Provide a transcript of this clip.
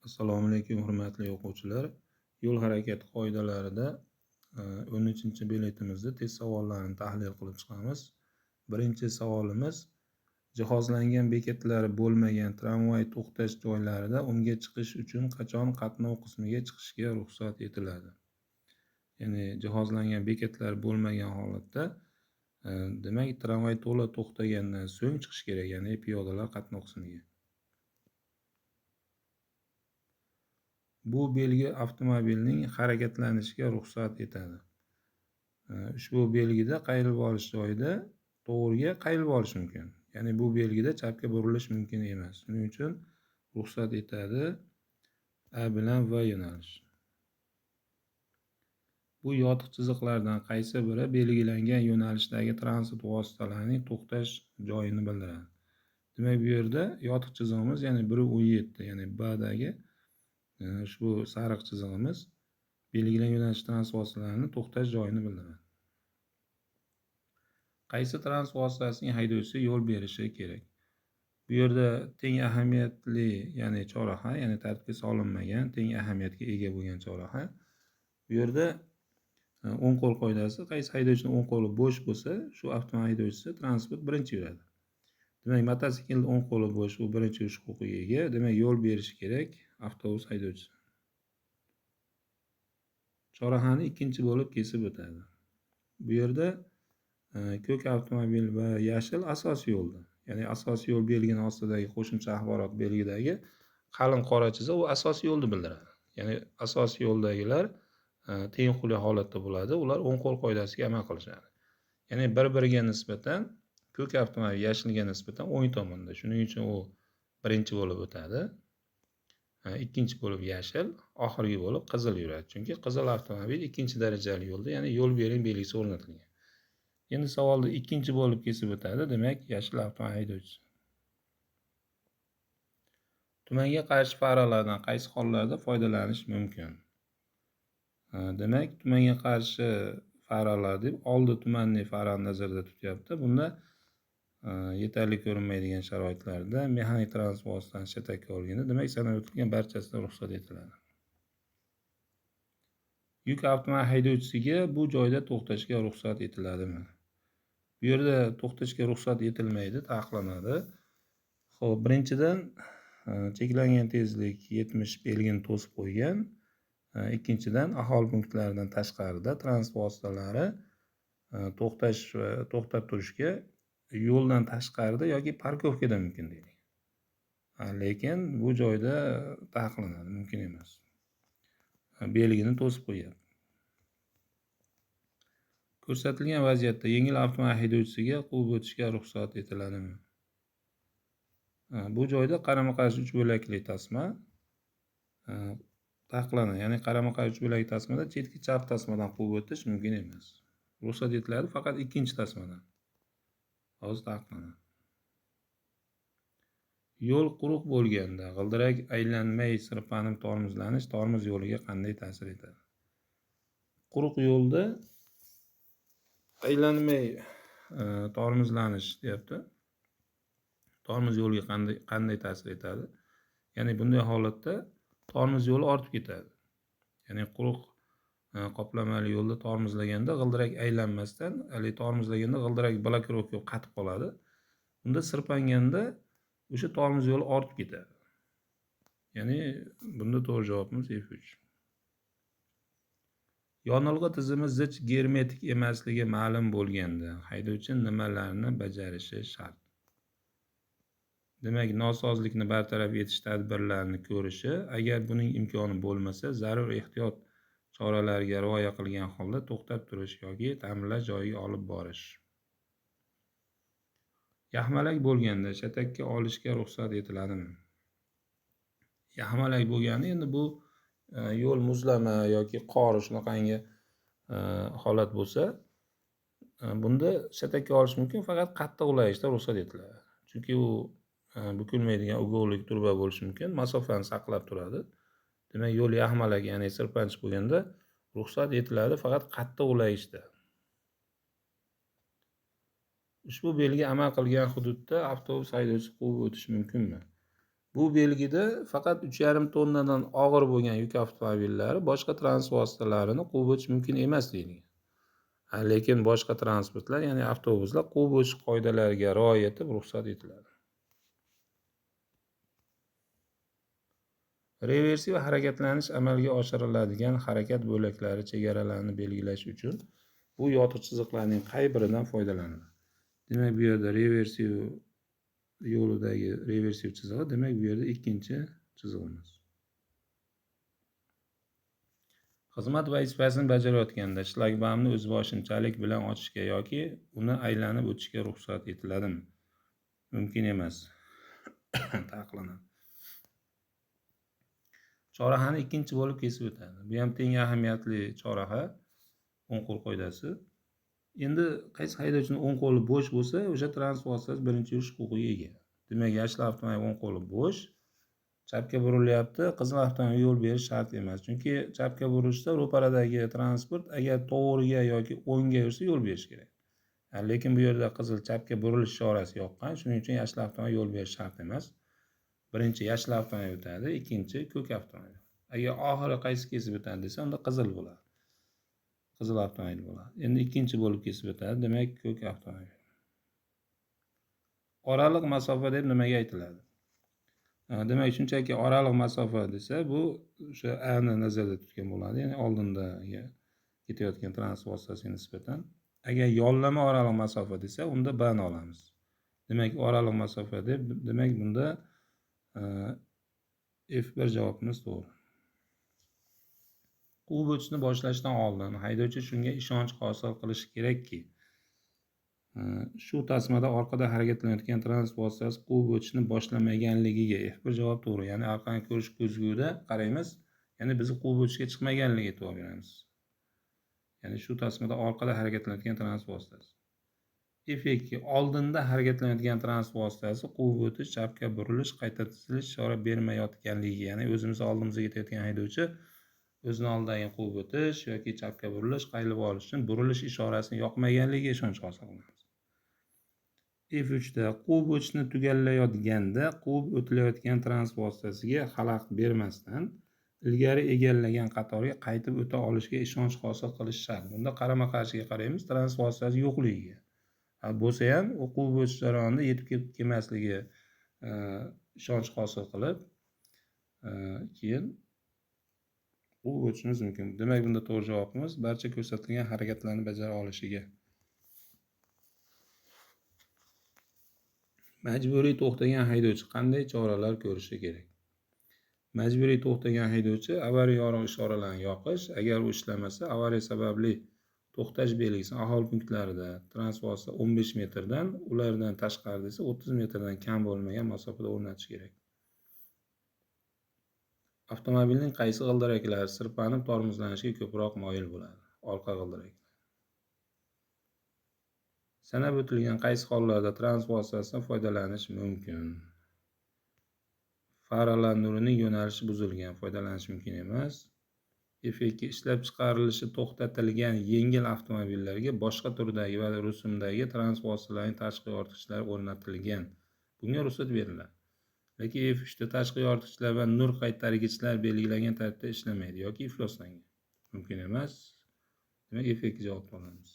Assalomu alaykum, hurmatli o'quvchilar. Yo'l harakati qoidalarida 13-beletimizda test savollarini tahlil qilib chiqamiz. Birinchi savolimiz: jihozlangan bekatlari bo'lmagan tramvay to'xtash joylarida unga chiqish uchun qachon qatnov qismiga chiqishga ruxsat etiladi? Ya'ni jihozlangan bekatlar bo'lmagan holatda demak tramvay to'la to'xtagandan so'ng chiqish kerak, ya'ni piyodalar qatnov qismiga. Bu belgi avtomobilning harakatlanishiga ruxsat etadi. Ushbu belgida qayrilib olish joyida to'g'riga qayrilib olish mumkin. Ya'ni bu belgida chapga burilish mumkin emas. Shuning uchun ruxsat etadi A bilan V yo'nalish. Bu yotiq chiziqlardan qaysi biri belgilangan yo'nalishdagi transport vositalarining to'xtash joyini bildiradi? Demak, bu yerda yotiq chizig'imiz, ya'ni 1:17, ya'ni B'dagi ushbu sariq chizig'imiz belgilangan yo'nalish transport vositalarining to'xtash joyini bildiradi. Qaysi transport vositasining haydovchisi yo'l berishi kerak? Bu yerda teng ahamiyatli, ya'ni chorraha, ya'ni tartibga solinmagan, teng ahamiyatga ega bo'lgan chorraha. Bu yerda o'ng qo'l qoidasi: qaysi haydovchining o'ng qo'li bo'sh bo'lsa, shu avtomobil haydovchisi transport birinchi yuradi. Demak, mototsiklning o'ng qo'li bo'sh, u birinchi yurish huquqiga ega. Demak, yo'l berishi kerak avtobus haydovchisi. Chorrahani ikkinchi bo'lib kesib o'tadi. Bu yerda ko'k avtomobil va yashil asosiy yo'lda. Ya'ni asosiy yo'l belgini ostidagi qo'shimcha axborot belgidagi qalin qora chiziq u asosiy yo'lni bildiradi. Ya'ni asosiy yo'ldagilar tengqurli holatda bo'ladi. Ular o'ng qo'l qoidasiga amal qilishadi. Ya'ni bir-biriga nisbatan ko'k avtomobil yashilga nisbatan o'ng tomonda. Shuning uchun u birinchi bo'lib o'tadi. Ikkinchi bo'lib yashil, oxirgi bo'lib qizil yuradi. Chunki qizil avtomobil ikkinchi darajali yo'lda, ya'ni yo'l bering belgisi o'rnatilgan. Endi savolda ikkinchi bo'lib kesib o'tadi, demak yashil avtomobil haydovchisi. Tumanga qarshi faralardan qaysi hollarda foydalanish mumkin? Demak, tumanga qarshi faralar deb oldi tumanli farani nazarda tutyapti. Bunda yetarli ko'rinmaydigan sharoitlarda mexanik transport vositasini shatakka olganda, demak sanab o'tilgan barchasidan ruxsat etiladi. Yuk avtomobil haydovchisiga bu joyda to'xtashga ruxsat etiladimi? Bu yerda to'xtashga ruxsat etilmaydi, taqiqlanadi. Xo'p, birinchidan cheklangan tezlik 70 belgini to'sib qo'ygan. Ikkinchidan aholi punktlaridan tashqarida transport vositalari to'xtab turishga yo'ldan tashqarida yoki parkovkada mumkin deylik. Lekin bu joyda taqiqlanadi, mumkin emas. Belgini to'sib qo'yadi. Ko'rsatilgan vaziyatda yengil avtomobil haydovchisiga quvib o'tishga ruxsat etiladimi? Bu joyda qarama-qarshi 3 bo'lakli tasma taqiqlanadi. Ya'ni qarama-qarshi 3 bo'lakli tasmada chetki chap tasmadan quvib o'tish mumkin emas. Ruxsat etiladi faqat ikkinchi tasmadan. Hozir taqiqlanadi. Yo'l quruq bo'lganda g'ildirak aylanmay sirpanib tormozlanish tormoz yo'liga qanday ta'sir etadi? Quruq yo'lda aylanmay tormozlanish deyapti. Tormoz yo'liga qanday ta'sir etadi? Ya'ni bunday holatda tormoz yo'li ortib ketadi. Ya'ni quruq qoplamali yo'lda tormozlaganda g'ildirak aylanmasdan, tormozlaganda g'ildirak blokirovka qatib qoladi. Unda sirpanganda o'sha tormoz yo'li ortib ketadi. Ya'ni bunda to'g'ri javobimiz F3. Yonilg'i tizimi zich germetik emasligi ma'lum bo'lganda haydovchi nimalarni bajarishi shart? Demak, nosozlikni bartaraf etish tadbirlarini ko'rishi, agar buning imkoni bo'lmasa, zarur ehtiyot choralariga rioya qilgan holda to'xtab turish yoki ta'mirlash joyiga olib borish. Yaxmalak bo'lganda shatakka olishga ruxsat etiladimi? Yaxmalak bo'lganda endi bu yo'l muzlama yoki qor shunaqangi holat bo'lsa, bunda shatakka olish mumkin, faqat qattiq ulayishda ruxsat etiladi. Chunki u bukilmaydigan ugovlik turba bo'lishi mumkin, masofani saqlab turadi. Demak, yo'l yaxmalak, ya'ni sirpanchiq bo'lganda ruxsat etiladi, faqat qattiq ulayishda. Ushbu belgi amal qilgan hududda avtobus haydovchisi quvib o'tish mumkinmi? Bu belgida faqat 3,5 tonnadan og'ir bo'lgan yuk avtomobillari boshqa transport vositalarini quvib o'tish mumkin emas deyilgan. Lekin boshqa transportlar, ya'ni avtobuslar quvib o'tish qoidalariga rioya etib ruxsat etiladi. Reversiv harakatlanish amalga oshiriladigan harakat bo'laklari chegaralarini belgilash uchun bu yotiq chiziqlarning qay biridan foydalaniladi? Demak, bu yerda reversiv yo'lidagi reversiv chizig'i, demak bu yerda ikkinchi chizig'imiz. Xizmat vazifasini bajarayotganda shlagbaumni o'zboshimchalik bilan ochishga yoki uni aylanib o'tishga ruxsat etiladimi? Mumkin emas. Taqiqlanadi. Chorahani ikkinchi bo'lib kesib o'tadi. Bu ham teng ahamiyatli choraha, o'ng qo'l qoidasi. Endi qaysi haydovchining o'ng qo'li bo'sh bo'lsa, o'sha transport vositasi birinchi yurish huquqiga ega. Demak, yashil avtomobil o'ng qo'li bo'sh, chapga burilyapti, qizil avtomobil yo'l berish shart emas. Chunki chapga burilishda ro'paradagi transport agar to'g'riga yoki o'ngga yursa yo'l berish kerak. Lekin bu yerda qizil chapga burilish ishorasi yoqqan, shuning uchun yashil avtomobil yo'l berish shart emas. Birinchi yashil avtomobil o'tadi, ikkinchi ko'k avtomobil. Agar oxiri qaysi kesib o'tadi desa, unda qizil bo'ladi. Qizil avtomobil bo'ladi. Endi ikkinchi bo'lib kesib o'tadi, demak ko'k avtomobil. Oraliq masofa deb nimaga aytiladi? Demak, shunchaki oraliq masofa desa, bu o'sha A ni nazarda tutgan bo'ladi, ya'ni oldindagi ketayotgan transport vositasiga nisbatan. Agar yollama oraliq masofa desa, unda B ni olamiz. Demak, oraliq masofa deb, demak bunda F1 javobimiz to'g'ri. Quvib o'tishni boshlashdan oldin haydovchi shunga ishonch hosil qilishi kerakki, shu tasmada orqada harakatlanayotgan transport vositasi quvib o'tishni boshlamaganligiga F1 javob to'g'ri. Ya'ni orqani ko'rish ko'zguda qaraymiz, ya'ni bizni quvib o'tishga chiqmaganligiga e'tibor beramiz. Ya'ni shu tasmada orqada harakatlanayotgan transport vositasi. F2 oldinda harakatlanayotgan transport vositasi quvib o'tish, chapga burilish, qayta tizilish ishora bermayotganligiga, ya'ni o'zimiz oldimizga ketayotgan haydovchi o'zini oldidagi quvib o'tish yoki chapga burilish, qaylib olish uchun burilish ishorasini yoqmaganligiga ishonch hosil qilamiz. F3 da quvib o'tishni tugallayotganda quvib o'tilayotgan transport vositasiga xalaqit bermasdan ilgari egallagan qatorga qaytib o'ta olishga ishonch hosil qilish shart. Bunda qarama-qarshiga qaraymiz, transport vositasi yo'qligiga. Bo'lsa ham u quvib o'tish jarayonida yetib kelmasligi ishonch hosil qilib, keyin quvib o'tishimiz mumkin. Demak, bunda to'g'ri javobimiz barcha ko'rsatilgan harakatlarni bajara olishiga. Majburiy to'xtagan haydovchi qanday choralar ko'rishi kerak? Majburiy to'xtagan haydovchi avariya yorug'i ishoralarini yoqish, agar u ishlamasa, avariya sababli to'xtash belgisini aholi punktlarida transport 15 metrdan, ulardan tashqarida esa 30 metrdan kam bo'lmagan masofada o'rnatish kerak. Avtomobilning qaysi g'ildiraklari sirpanib tormozlanishga ko'proq moyil bo'ladi? Orqa g'ildiraklar. Sanab o'tilgan qaysi hollarda transport vositasidan foydalanish mumkin? Faralar nurining yo'nalishi buzilgan, foydalanish mumkin emas. F2 ishlab chiqarilishi to'xtatilgan yengil avtomobillarga boshqa turdagi va rusumdagi transport vositalarining tashqi yoritgichlari o'rnatilgan. Bunga ruxsat beriladi. Lekin F3 da tashqi yoritgichlar va nur qaytargichlar belgilangan tartibda ishlamaydi yoki ifloslangan. Mumkin emas. Demak, F2 javob olamiz.